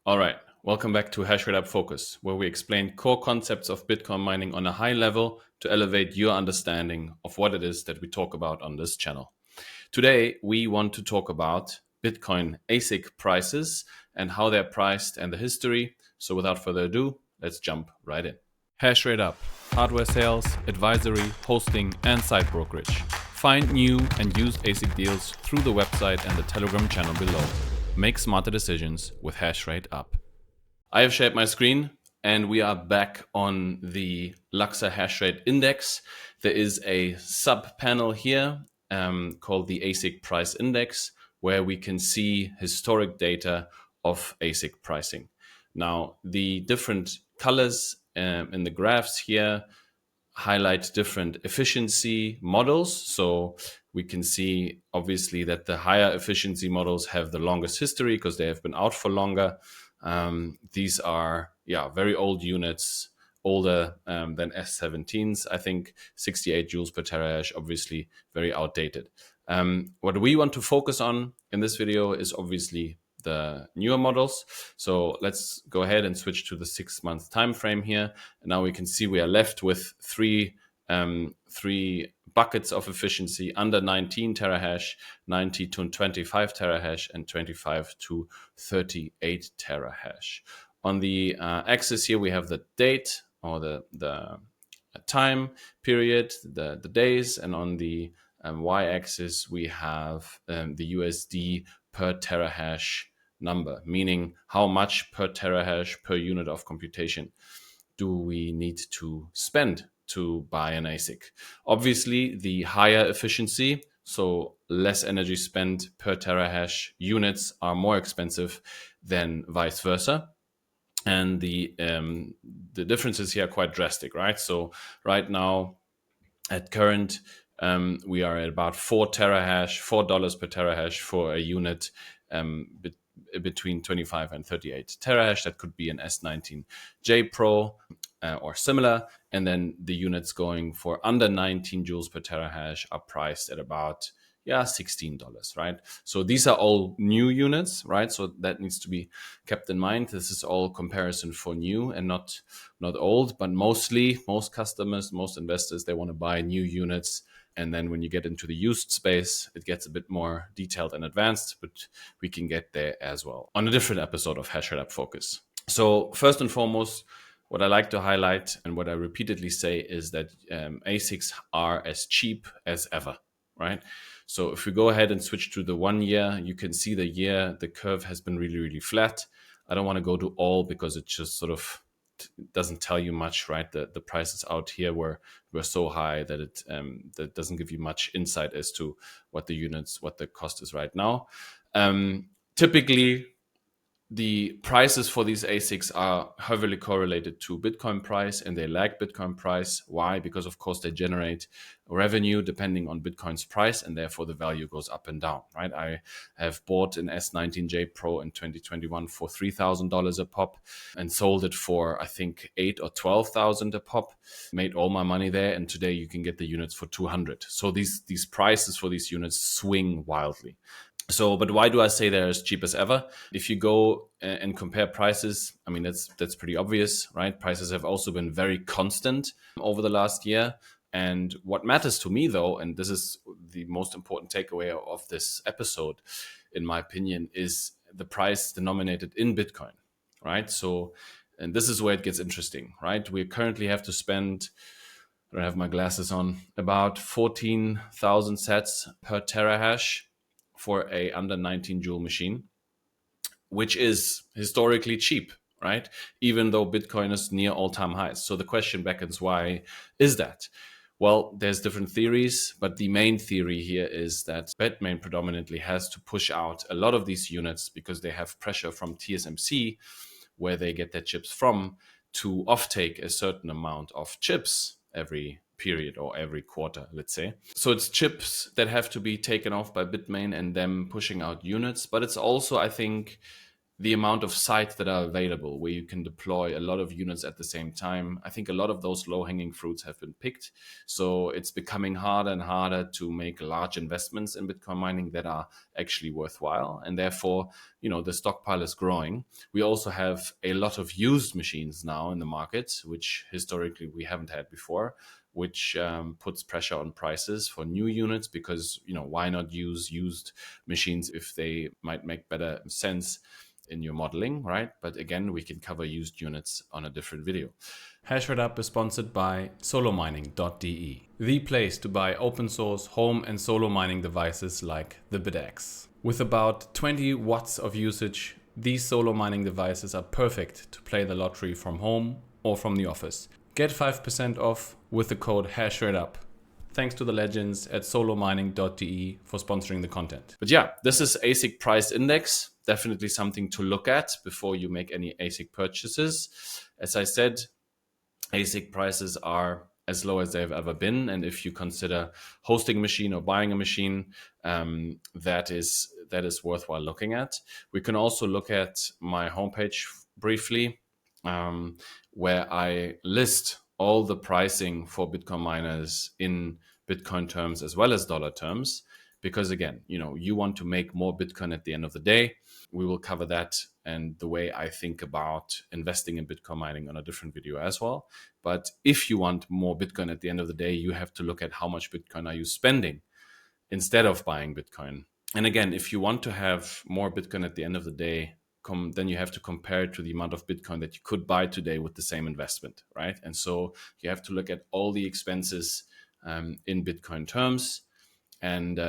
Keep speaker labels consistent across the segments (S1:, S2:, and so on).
S1: All right, welcome back to HashrateUp Focus, where we explain core concepts of Bitcoin mining on a high level to elevate your understanding of what it is that we talk about on this channel. Today, we want to talk about Bitcoin ASIC prices and how they're priced and the history. So without further ado, let's jump right in. HashrateUp, hardware sales, advisory, hosting, and site brokerage. Find new and used ASIC deals through the website and the Telegram channel below. Make smarter decisions with HashrateUp. I have shared my screen and we are back on the Luxor HashRate Index. There is a sub panel here called the ASIC Price Index, where we can see historic data of ASIC pricing. Now, the different colors in the graphs here highlight different efficiency models. So we can see obviously that the higher efficiency models have the longest history because they have been out for longer. These are very old units, older than S17s. I think 68 joules per terahash, obviously very outdated. What we want to focus on in this video is obviously the newer models. So let's go ahead and switch to the 6-month time frame here. And now we can see we are left with three buckets of efficiency under 19 terahash, 90 to 25 terahash, and 25 to 38 terahash. On the axis here, we have the date or the time period, the days, and on the y-axis, we have the USD per terahash number, meaning how much per terahash per unit of computation do we need to spend to buy an ASIC. Obviously, the higher efficiency, so less energy spent per terahash units, are more expensive than vice versa. And the differences here are quite drastic, right? So right now, at current, we are at about $4 per terahash for a unit between 25 and 38 terahash. That could be an S19J Pro or similar. And then the units going for under 19 joules per terahash are priced at about $16, right? So these are all new units, right? So that needs to be kept in mind. This is all comparison for new and not old, but most customers, most investors, they want to buy new units. And then when you get into the used space, it gets a bit more detailed and advanced, but we can get there as well on a different episode of HashrateUp Focus. So first and foremost, what I like to highlight and what I repeatedly say is that ASICs are as cheap as ever, right? So if we go ahead and switch to the 1 year, you can see the curve has been really, really flat. I don't want to go to all because it just sort of doesn't tell you much, right? The prices out here were so high that it that doesn't give you much insight as to what the cost is right now. Typically, the prices for these ASICs are heavily correlated to Bitcoin price and they lag Bitcoin price. Why? Because of course they generate revenue depending on Bitcoin's price and therefore the value goes up and down, right? I have bought an S19J Pro in 2021 for $3,000 a pop and sold it for I think 8 or 12,000 a pop. Made all my money there, and today you can get the units for 200. So these prices for these units swing wildly. So, but why do I say they're as cheap as ever? If you go and compare prices, I mean, that's pretty obvious, right? Prices have also been very constant over the last year. And what matters to me, though, and this is the most important takeaway of this episode, in my opinion, is the price denominated in Bitcoin, right? So, and this is where it gets interesting, right? We currently have to spend, I don't have my glasses on, about 14,000 sats per terahash for a under 19 joule machine, which is historically cheap, right? Even though Bitcoin is near all-time highs. So the question beckons, why is that? Well, there's different theories, but the main theory here is that Bitmain predominantly has to push out a lot of these units because they have pressure from TSMC, where they get their chips from, to offtake a certain amount of chips every period or every quarter, let's say. So it's chips that have to be taken off by Bitmain and them pushing out units. But it's also, I think, the amount of sites that are available where you can deploy a lot of units at the same time. I think a lot of those low-hanging fruits have been picked. So it's becoming harder and harder to make large investments in Bitcoin mining that are actually worthwhile. And therefore, the stockpile is growing. We also have a lot of used machines now in the market, which historically we haven't had before, which puts pressure on prices for new units because, why not use used machines if they might make better sense in your modeling, right? But again, we can cover used units on a different video. HashrateUp is sponsored by solomining.de, the place to buy open source home and solo mining devices like the BitX. With about 20 watts of usage, these solo mining devices are perfect to play the lottery from home or from the office. Get 5% off with the code HashrateUp. Thanks to the legends at solomining.de for sponsoring the content. But yeah, this is ASIC Price Index. Definitely something to look at before you make any ASIC purchases. As I said, ASIC prices are as low as they've ever been. And if you consider hosting a machine or buying a machine, that is worthwhile looking at. We can also look at my homepage briefly, where I list all the pricing for Bitcoin miners in Bitcoin terms as well as dollar terms. Because again, you want to make more Bitcoin at the end of the day. We will cover that and the way I think about investing in Bitcoin mining on a different video as well. But if you want more Bitcoin at the end of the day, you have to look at how much Bitcoin are you spending instead of buying Bitcoin. And again, if you want to have more Bitcoin at the end of the day, then you have to compare it to the amount of Bitcoin that you could buy today with the same investment, right? And so you have to look at all the expenses in Bitcoin terms. And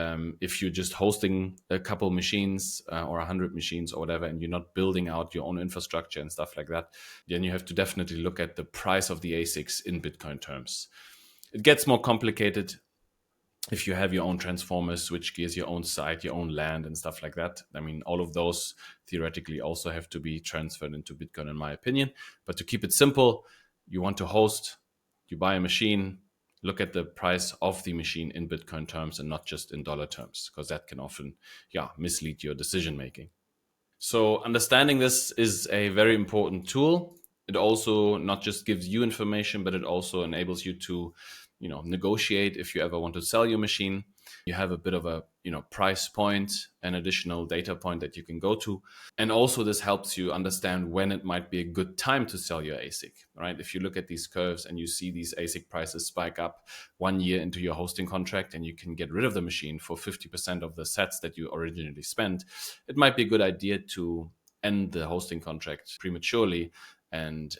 S1: if you're just hosting a couple machines or 100 machines or whatever, and you're not building out your own infrastructure and stuff like that, then you have to definitely look at the price of the ASICs in Bitcoin terms. It gets more complicated if you have your own transformers, switch gears, your own site, your own land and stuff like that. I mean, all of those theoretically also have to be transferred into Bitcoin, in my opinion. But to keep it simple, you want to host, you buy a machine, look at the price of the machine in Bitcoin terms and not just in dollar terms, because that can often, mislead your decision making. So understanding this is a very important tool. It also not just gives you information, but it also enables you to, negotiate if you ever want to sell your machine. You have a bit of a, price point, an additional data point that you can go to. And also this helps you understand when it might be a good time to sell your ASIC, right? If you look at these curves and you see these ASIC prices spike up 1 year into your hosting contract and you can get rid of the machine for 50% of the sats that you originally spent, it might be a good idea to end the hosting contract prematurely and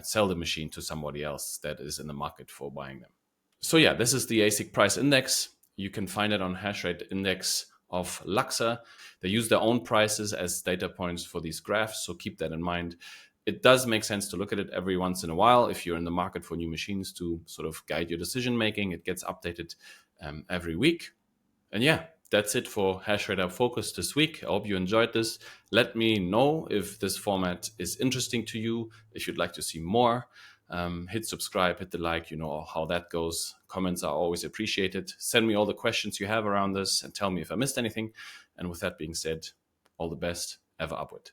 S1: sell the machine to somebody else that is in the market for buying them. So yeah, this is the ASIC price index. You can find it on Hashrate Index of Luxor. They use their own prices as data points for these graphs, so keep that in mind. It does make sense to look at it every once in a while if you're in the market for new machines to sort of guide your decision making. It gets updated every week. And yeah, that's it for HashrateUp Focus this week. I hope you enjoyed this. Let me know if this format is interesting to you, if you'd like to see more. Hit subscribe, hit the like, you know how that goes. Comments are always appreciated. Send me all the questions you have around this and tell me if I missed anything. And with that being said, all the best, ever upward.